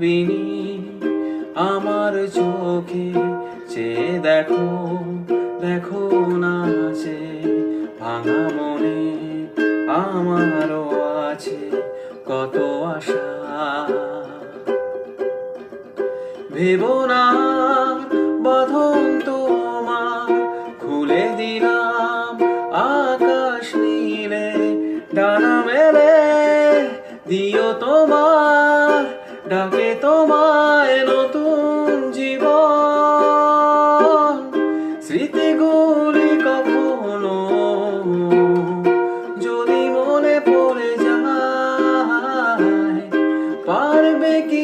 ভাবিনি আমার চোখে চেয়ে দেখো দেখো নাচে ভাঙা মনে আমারও আছে কত আশা ভেবো না বাঁধন তোমার খুলে দিলাম আকাশ নীলে ডানা মেলে দিও তোমার ডাকে তোমায় নতুন জীবন স্মৃতিগুলি কখনো যদি মনে পড়ে যায় পারবে কি